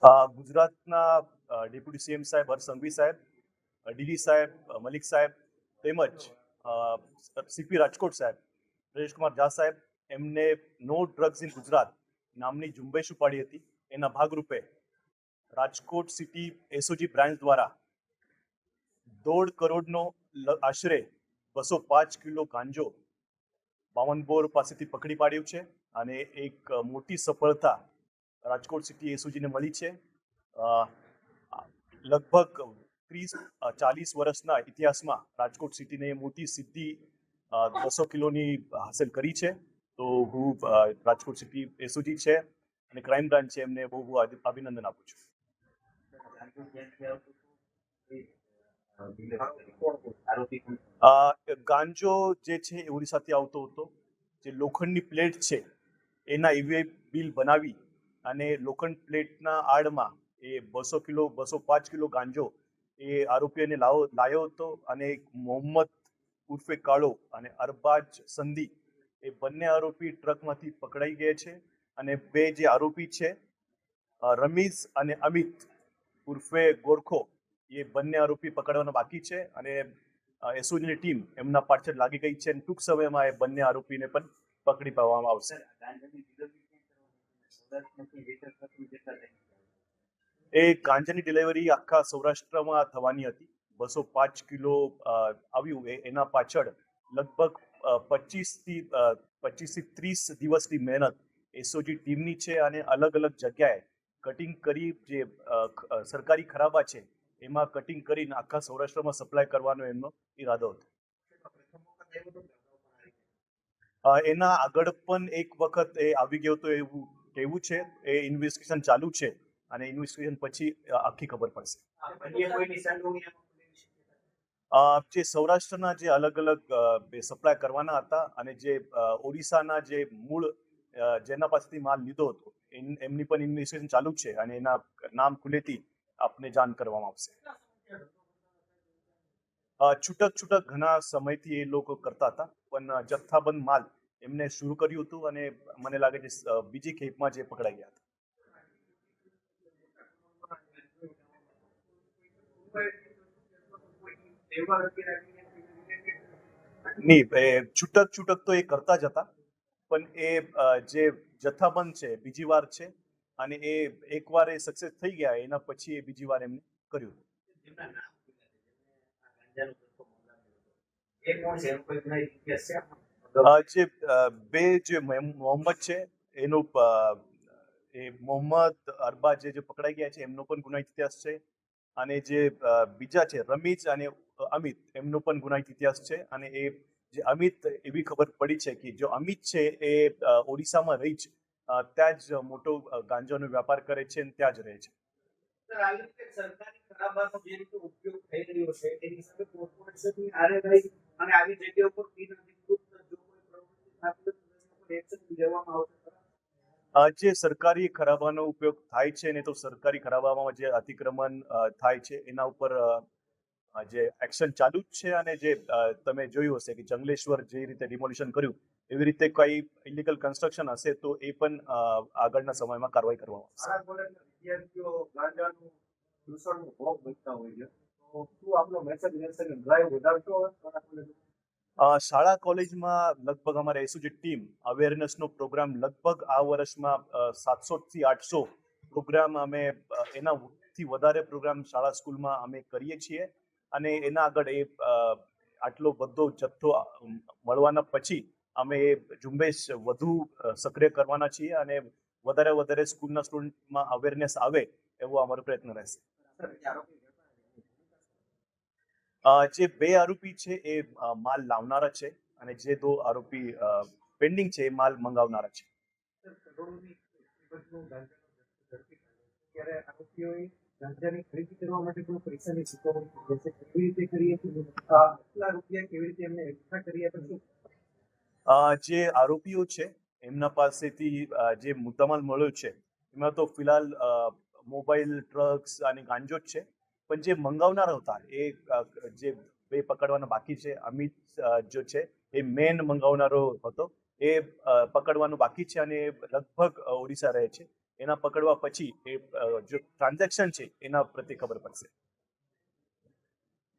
ગુજરાતના deputy CM સાહેબ હર્ષ સંઘવી સાહેબ, ડીડી સાહેબ, મલિક સાહેબ તેમજ સીપી રાજકોટ સાહેબ, રાજેશકુમાર ઝા સાહેબ એમને નો ડ્રગ્સ ઇન ગુજરાત નામની ઝુંબેશ ઉપાડી હતી. એના ભાગરૂપે રાજકોટ સિટી એસઓજી બ્રાન્ચ દ્વારા 1.5 કરોડનો આશરે 205 કિલો ગાંજો બાવનબોર પાસેથી પકડી પાડ્યું છે અને એક મોટી સફળતા રાજકોટ સિટી એસઓજીને મળી છે. લગભગ 30-40 વર્ષના ઇતિહાસમાં રાજકોટ સિટીને મોટી સિદ્ધિ 200 કિલોની હાંસલ કરી છે. તો હું રાજકોટ સિટી એસઓજી છે અને ક્રાઇમ બ્રાન્ચ છે એમને બહુ અભિનંદન આપું છું. ગાંજો જે છે એ ઓડિશાથી આવતો હતો. જે લોખંડની પ્લેટ છે એના ઈવે બિલ બનાવી અને લોખંડ પ્લેટના આડમાં એ 205 કિલો ગાંજો એ આરોપીઓને લાવ્યો હતો અને મોહમ્મદ ઉર્ફે કાળો અને અરબાજ સંધી એ બંને આરોપી ટ્રકમાંથી પકડાઈ ગયા છે. અને બે જે આરોપી છે રમીઝ અને અમિત ઉર્ફે ગોરખો એ બંને આરોપી પકડવાના બાકી છે અને એસઓજીની ટીમ એમના પાછળ લાગી ગઈ છે અને ટૂંક સમયમાં એ બંને આરોપીને પણ પકડી પાડવામાં આવશે. એ ગાંજાની ડિલિવરી આખા સૌરાષ્ટ્રમાં થવાની હતી. 205 કિલો આવ્યું એના પાછળ લગભગ 25 થી 30 દિવસની મહેનત એસઓજી ટીમની છે અને અલગ અલગ જગ્યાએ કટિંગ કરી જે સરકારી ખરાબા છે એમાં કટિંગ કરીને આખા સૌરાષ્ટ્રમાં સપ્લાય કરવાનો એમનો ઈરાદો હતો. એના આગળ પણ એક વખત એ આવી ગયો તો એવું કહેવું છે. એ ઇન્વેસ્ટિગેશન ચાલુ છે અને ઇન્વેસ્ટિગેશન પછી આખી ખબર પડશે. જે સૌરાષ્ટ્રના જે અલગ અલગ સપ્લાય કરવાના હતા અને જે ઓડિશાના જે મૂળ જેના પાસેથી માલ લીધો હતો એમની પણ ઇન્વેસ્ટિગેશન ચાલુ છે અને એના નામ ખુલેથી આપને જાણ કરવામાં આવશે. છૂટક ઘણા સમયથી એ લોકો કરતા હતા પણ જથ્થાબંધ માલ એમને શરૂ કર્યું હતું અને મને લાગે છે બીજી ખેપમાં જે પકડાઈ ગયા હતા. નહીં, છૂટક તો એ કરતા જ હતા પણ એ જે જથ્થાબંધ છે બીજી વાર છે અને એ એકવાર એ સક્સેસ થઈ ગયા એના પછી એ બીજી વાર એમને કર્યું. જે બે જે મોહમ્મદ છે એનું એ મોહમ્મદ અરબા જે પકડાઈ ગયા છે એમનો પણ ગુનાહિત ઇતિહાસ છે અને જે બીજા છે રમીજ અને અમિત એમનો પણ ગુનાહિત ઇતિહાસ છે અને એ જે અમિત એવી ખબર પડી છે કે જો અમિત છે એ ઓડિશામાં રહી જ ત્યાં જ મોટો ગાંજાનો વ્યાપાર કરે છે અને ત્યાં જ રહે છે. સરકારી ખરાબાનો જે રીતે ઉપયોગ થઈ રહ્યો છે એની સાથે કોર્પોરેશનની કાર્યવાહી અને આવી જગ્યા ઉપર જે સરકારી ખરાબાનો ઉપયોગ થાય છે ને તો સરકારી ખરાબામાં જે અતિક્રમણ થાય છે એના ઉપર જે એક્શન ચાલુ જ છે અને જે તમે જોયું હશે કે જંગલેશ્વર જે રીતે ડિમોલિશન કર્યું એવી રીતે કઈ ઇલીગલ કન્સ્ટ્રક્શન હશે તો એ પણ આગળના સમયમાં કાર્યવાહી કરવામાં આવશે. વિદ્યાર્થીઓ ગાંજાનું દૂષણનો ભોગ બનતા હોય છે તો શું આપણો મેસેજ રહેશે કે ડ્રાઈવ વધારશો? શાળા કોલેજમાં લગભગ અમારે એસઓજી ટીમ અવેરનેસનો પ્રોગ્રામ લગભગ આ વર્ષમાં 700 થી 800 પ્રોગ્રામ અમે એનાથી વધારે પ્રોગ્રામ શાળા સ્કૂલમાં અમે કરીએ છીએ અને એના આગળ એ આટલો બધો જથ્થો મળવાના પછી અમે એ ઝુંબેશ વધુ સક્રિય કરવાના છીએ અને વધારે સ્કૂલના સ્ટુડન્ટમાં અવેરનેસ આવે એવો અમારો પ્રયત્ન રહેશે. જે બે આરોપી છે એ માલ લાવનારા છે અને જે દો આરોપી પેન્ડિંગ છે એ માલ મંગાવનારા છે. ખરીદી કરવા માટે કોઈ પૈસાની ચૂકવણી કેવી રીતે કરીએ કેટલા રૂપિયા કેવી રીતે એમને એકઠા કરીએ પછી જે આરોપીઓ છે એમના પાસેથી જે મુદ્દામાલ મળ્યો છે એમાં તો ફિલહાલ મોબાઈલ, ડ્રગ્સ અને ગાંજો જ છે પણ જે મંગાવનારા હતા એ જે બે પકડવાના બાકી છે. અમિત જો છે એ મેન મંગાવનારો હતો એ પકડવાનો બાકી છે અને લગભગ ઓડિશા રહે છે એના પકડવા પછી એ જો ટ્રાન્ઝેક્શન છે એના પ્રત્યે ખબર પડશે.